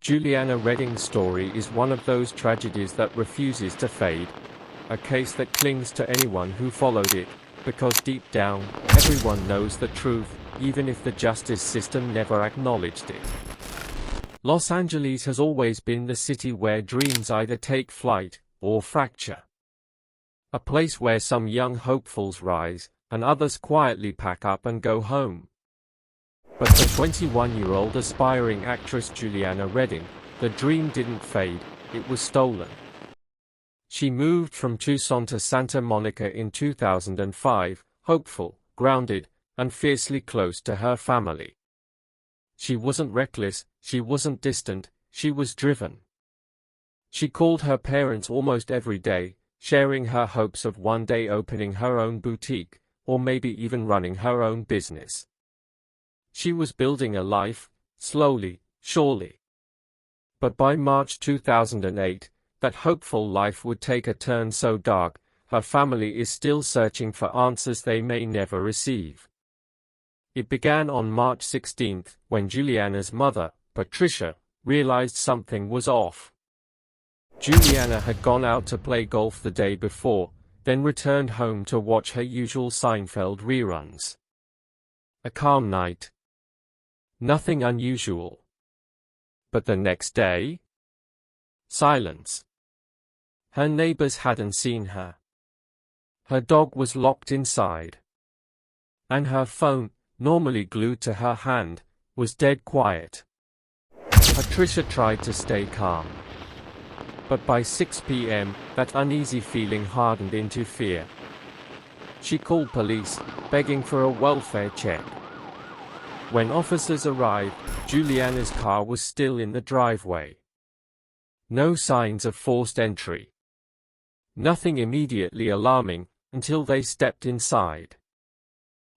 Juliana Redding's story is one of those tragedies that refuses to fade, a case that clings to anyone who followed it, because deep down, everyone knows the truth, even if the justice system never acknowledged it. Los Angeles has always been the city where dreams either take flight or fracture. A place where some young hopefuls rise, and others quietly pack up and go home. But for 21-year-old aspiring actress Juliana Redding, the dream didn't fade, it was stolen. She moved from Tucson to Santa Monica in 2005, hopeful, grounded, and fiercely close to her family. She wasn't reckless, she wasn't distant, she was driven. She called her parents almost every day, sharing her hopes of one day opening her own boutique, or maybe even running her own business. She was building a life, slowly, surely. But by March 2008, that hopeful life would take a turn so dark, her family is still searching for answers they may never receive. It began on March 16, when Juliana's mother, Patricia, realized something was off. Juliana had gone out to play golf the day before, then returned home to watch her usual Seinfeld reruns. A calm night. Nothing unusual. But the next day? Silence. Her neighbors hadn't seen her. Her dog was locked inside. And her phone, normally glued to her hand, was dead quiet. Patricia tried to stay calm. But by 6 p.m., that uneasy feeling hardened into fear. She called police, begging for a welfare check. When officers arrived, Juliana's car was still in the driveway. No signs of forced entry. Nothing immediately alarming, until they stepped inside.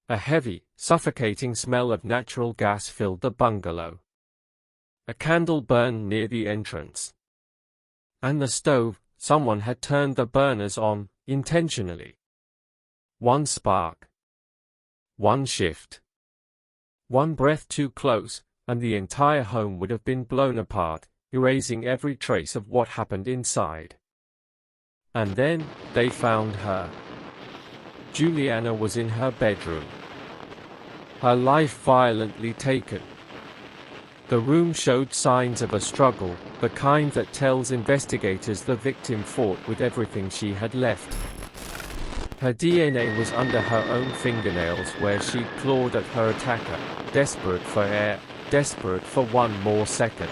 A heavy, suffocating smell of natural gas filled the bungalow. A candle burned near the entrance. And the stove, someone had turned the burners on, intentionally. One spark. One shift. One breath too close, and the entire home would have been blown apart, erasing every trace of what happened inside. And then, they found her. Juliana was in her bedroom. Her life violently taken. The room showed signs of a struggle, the kind that tells investigators the victim fought with everything she had left. Her DNA was under her own fingernails where she'd clawed at her attacker, desperate for air, desperate for one more second.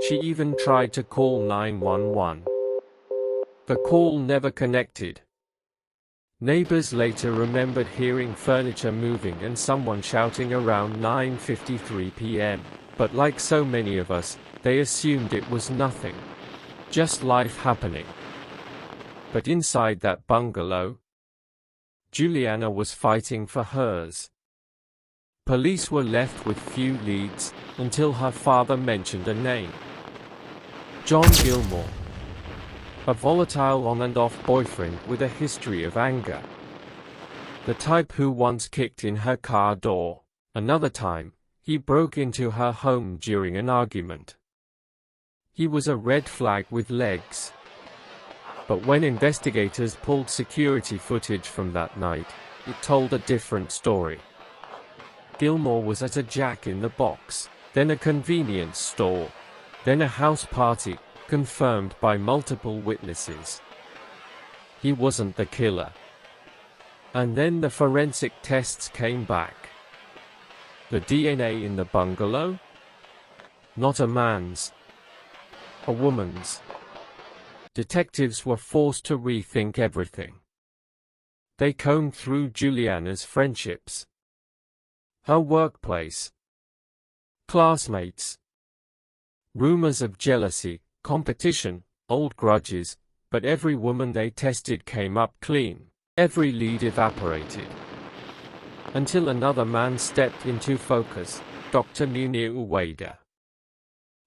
She even tried to call 911. The call never connected. Neighbors later remembered hearing furniture moving and someone shouting around 9:53 p.m., but like so many of us, they assumed it was nothing. Just life happening. But inside that bungalow, Juliana was fighting for hers. Police were left with few leads, until her father mentioned a name. John Gilmore. A volatile on-and-off boyfriend with a history of anger. The type who once kicked in her car door. Another time, he broke into her home during an argument. He was a red flag with legs. But when investigators pulled security footage from that night, it told a different story. Gilmore was at a Jack in the Box, then a convenience store, then a house party, confirmed by multiple witnesses. He wasn't the killer. And then the forensic tests came back. The DNA in the bungalow? Not a man's. A woman's. Detectives were forced to rethink everything. They combed through Juliana's friendships. Her workplace. Classmates. Rumors of jealousy, competition, old grudges, but every woman they tested came up clean. Every lead evaporated. Until another man stepped into focus, Dr. Munir Uwaida.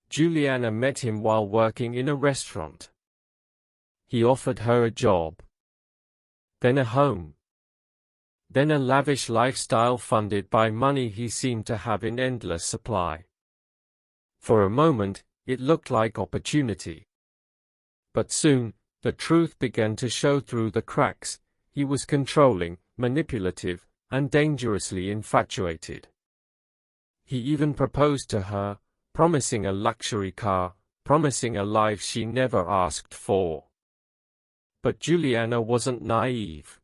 Juliana met him while working in a restaurant. He offered her a job. Then a home. Then a lavish lifestyle funded by money he seemed to have in endless supply. For a moment, it looked like opportunity. But soon, the truth began to show through the cracks. He was controlling, manipulative, and dangerously infatuated. He even proposed to her, promising a luxury car, promising a life she never asked for. But Juliana wasn't naive.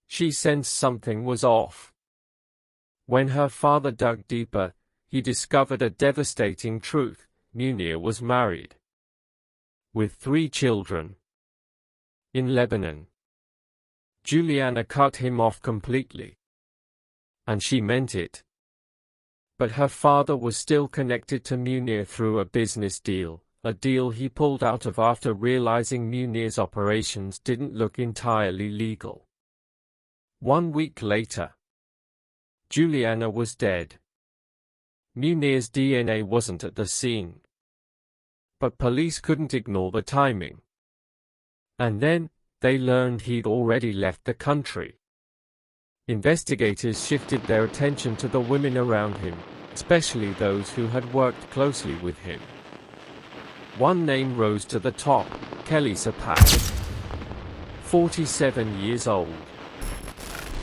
She sensed something was off. When her father dug deeper, he discovered a devastating truth: Munir was married, with 3 children, in Lebanon. Juliana cut him off completely. And she meant it. But her father was still connected to Munir through a business deal, a deal he pulled out of after realizing Munir's operations didn't look entirely legal. 1 week later, Juliana was dead. Munir's DNA wasn't at the scene. But police couldn't ignore the timing. And then, they learned he'd already left the country. Investigators shifted their attention to the women around him, especially those who had worked closely with him. One name rose to the top: Kelly Sapak, 47 years old,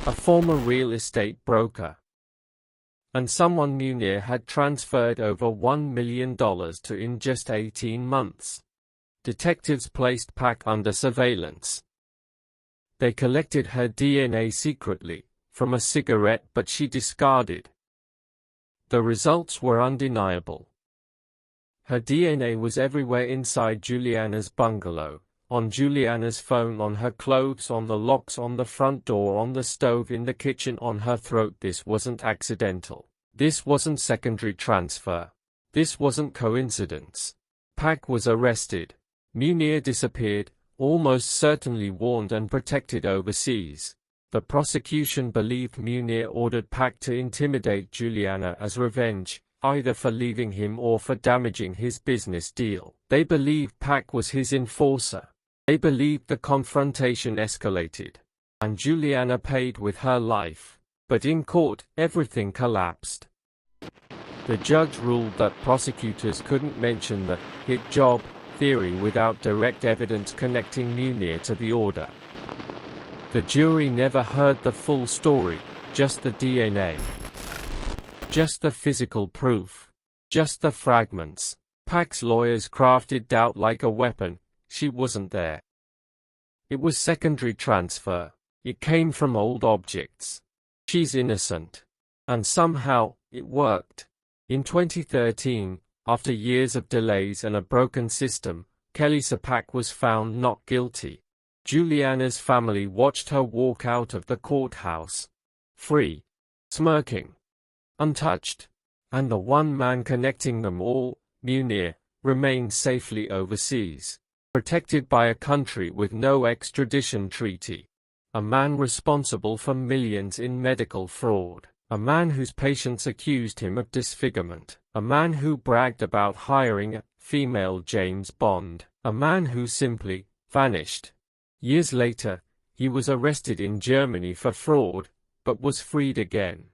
a former real estate broker, and someone Munir had transferred over $1 million to in just 18 months. Detectives placed Pak under surveillance. They collected her DNA secretly, from a cigarette but she discarded. The results were undeniable. Her DNA was everywhere inside Juliana's bungalow, on Juliana's phone, on her clothes, on the locks on the front door, on the stove in the kitchen, on her throat. This wasn't accidental. This wasn't secondary transfer. This wasn't coincidence. Pak was arrested. Munir disappeared, almost certainly warned and protected overseas. The prosecution believed Munir ordered Pak to intimidate Juliana as revenge, either for leaving him or for damaging his business deal. They believed Pak was his enforcer. They believed the confrontation escalated, and Juliana paid with her life. But in court, everything collapsed. The judge ruled that prosecutors couldn't mention the hit job theory without direct evidence connecting Munir to the order. The jury never heard the full story, just the DNA. Just the physical proof. Just the fragments. Pak's lawyers crafted doubt like a weapon. She wasn't there. It was secondary transfer. It came from old objects. She's innocent. And somehow, it worked. In 2013, after years of delays and a broken system, Kelly Sapak was found not guilty. Juliana's family watched her walk out of the courthouse, free, smirking, untouched, and the one man connecting them all, Munir, remained safely overseas, protected by a country with no extradition treaty. A man responsible for millions in medical fraud. A man whose patients accused him of disfigurement. A man who bragged about hiring a female James Bond. A man who simply vanished. Years later, he was arrested in Germany for fraud, but was freed again.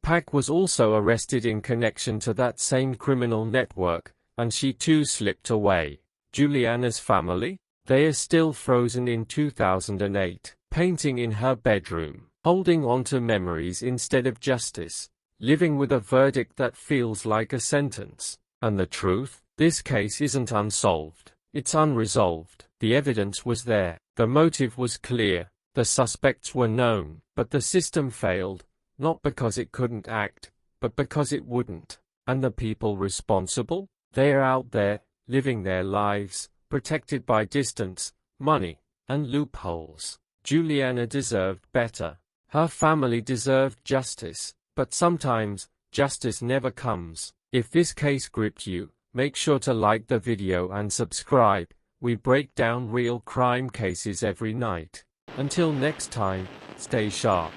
Pak was also arrested in connection to that same criminal network, and she too slipped away. Juliana's family? They are still frozen in 2008, painting in her bedroom, holding on to memories instead of justice, living with a verdict that feels like a sentence. And the truth? This case isn't unsolved. It's unresolved. The evidence was there. The motive was clear. The suspects were known. But the system failed, not because it couldn't act, but because it wouldn't. And the people responsible? They are out there, living their lives, protected by distance, money, and loopholes. Juliana deserved better. Her family deserved justice. But sometimes, justice never comes. If this case gripped you, make sure to like the video and subscribe. We break down real crime cases every night. Until next time, stay sharp.